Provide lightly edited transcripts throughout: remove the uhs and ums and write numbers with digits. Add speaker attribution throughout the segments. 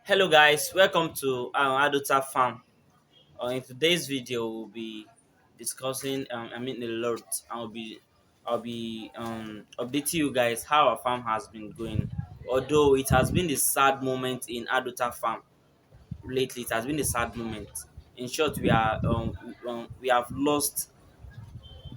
Speaker 1: Hello guys, welcome to our Addota Farm. In today's video, we'll be discussing, a lot. I'll be updating you guys how our farm has been going. Although it has been a sad moment in Addota Farm lately, it has been a sad moment. In short, we have lost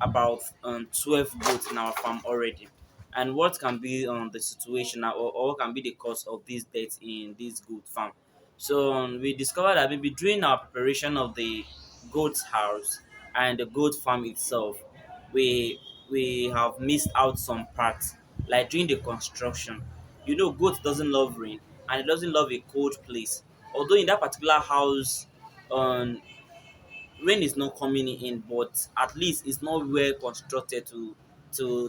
Speaker 1: about 12 goats in our farm already. And what can be the situation or what can be the cause of this death in this goat farm? So we discovered that maybe during our preparation of the goat house and the goat farm itself, we we have missed out some parts, like during the construction. You know, goat doesn't love rain and it doesn't love a cold place. Although in that particular house, um rain is not coming in, but at least it's not well constructed to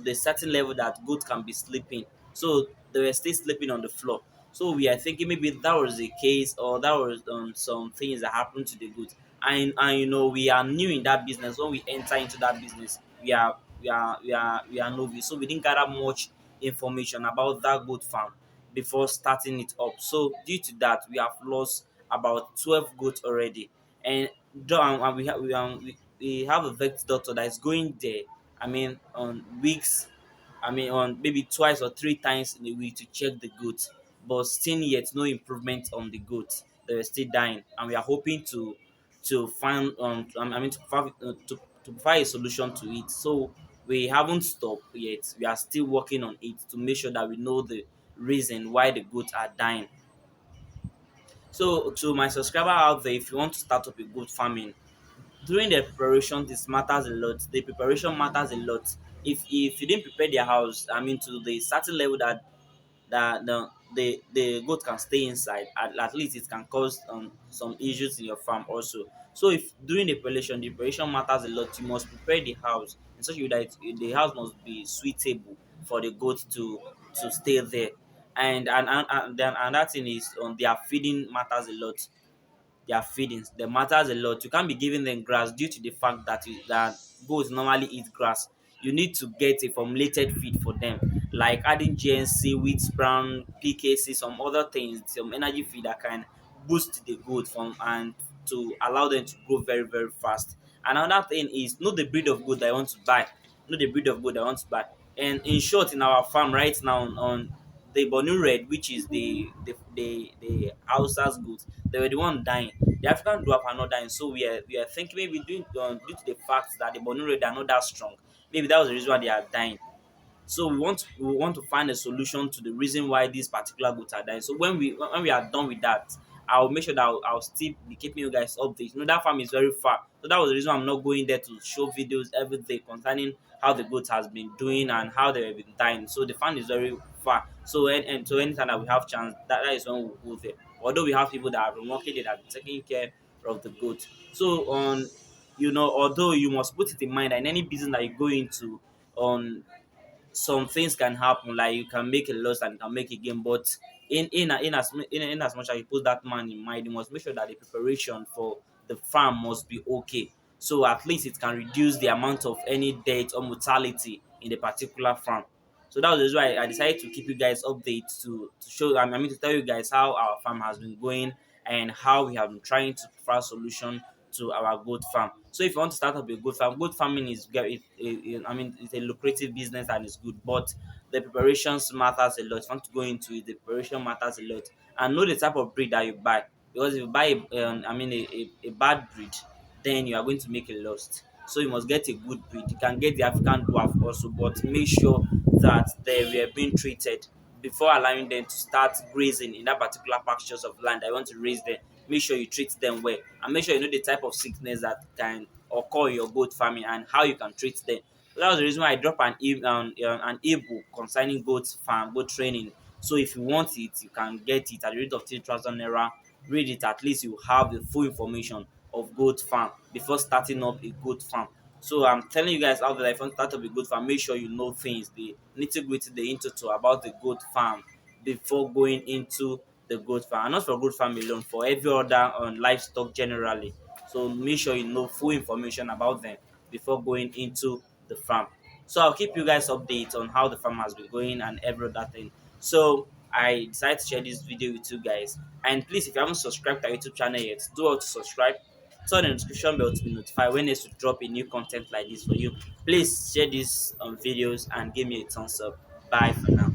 Speaker 1: the certain level that goat can be sleeping. So they were still sleeping on the floor. So we are thinking maybe that was the case, or that was some things that happened to the goat. And you know, we are new in that business. When we enter into that business, we are novice, so we didn't gather much information about that goat farm before starting it up. So due to that, we have lost about 12 goats already. And we have a vet doctor that is going there. I mean, on weeks. I mean, on maybe twice or three times in a week to check the goats, but still yet no improvement on the goats. They were still dying, and we are hoping to find to provide a solution to it. So we haven't stopped yet. We are still working on it to make sure that we know the reason why the goats are dying. So to my subscriber out there, if you want to start up a goat farming, during the preparation this matters a lot. The preparation matters a lot. If you didn't prepare their house, I mean, to the certain level that the goat can stay inside, at least it can cause some issues in your farm also. So if during the preparation matters a lot. You must prepare the house in such a way that the house must be suitable for the goat to stay there. And then another thing is their feeding matters a lot. Their feedings, that matters a lot. You can't be giving them grass due to the fact that goats normally eat grass. You need to get a formulated feed for them, like adding GNC, wheat bran, PKC, some other things, some energy feed that can boost the goat from and to allow them to grow very very fast. Another thing is know the breed of goat that you want to buy. Know the breed of goat that you want to buy. And in short, in our farm right now on the Bonu Red, which is the Hausa's goat, they were the one dying. The African dwarf are not dying. So we are thinking maybe due to the fact that the Bonu Red are not that strong. Maybe that was the reason why they are dying. So we want to find a solution to the reason why these particular goats are dying. So when we are done with that, I'll make sure that I'll still be keeping you guys updated. You know, that farm is very far, so that was the reason I'm not going there to show videos every day concerning how the goat has been doing and how they have been dying. So the farm is very far. So and so anytime that we have chance, that is when we'll go there. Although we have people that have been working there, that have been taking care of the goat. So on, you know, although you must put it in mind that in any business that you go into, on some things can happen, like you can make a loss and you can make a gain. But in as much as you put that man in mind, you must make sure that the preparation for the farm must be okay, so at least it can reduce the amount of any death or mortality in the particular farm. So that was the reason why I decided to keep you guys updates to show, I mean, to tell you guys how our farm has been going and how we have been trying to provide solution to our goat farm. So if you want to start up a goat farm, goat farming is I mean, it's a lucrative business and it's good, but the preparations matters a lot. If you want to go into it, the preparation matters a lot, and know the type of breed that you buy. Because if you buy a bad breed, then you are going to make a loss. So you must get a good breed. You can get the African dwarf also, but make sure that they were being treated before allowing them to start grazing in that particular pastures of land that you want to raise them. Make sure you treat them well, and make sure you know the type of sickness that can occur in your goat farming and how you can treat them. So that was the reason why I dropped an ebook concerning goat farm, goat training. So if you want it, you can get it at the rate of 3,000 naira. Read it, at least you have the full information of goat farm before starting up a goat farm. So I'm telling you guys out there, if you want to start up a goat farm, make sure you know things, the nitty gritty, the into about the goat farm before going into the goat farm. And not for goat farm alone, for every other livestock generally. So make sure you know full information about them before going into the farm. So I'll keep you guys updated on how the farm has been going and every other thing. So I decided to share this video with you guys. And please, if you haven't subscribed to our YouTube channel yet, do all to subscribe. Turn the notification bell to be notified when it's to drop a new content like this for you. Please share these videos and give me a thumbs up. Bye for now.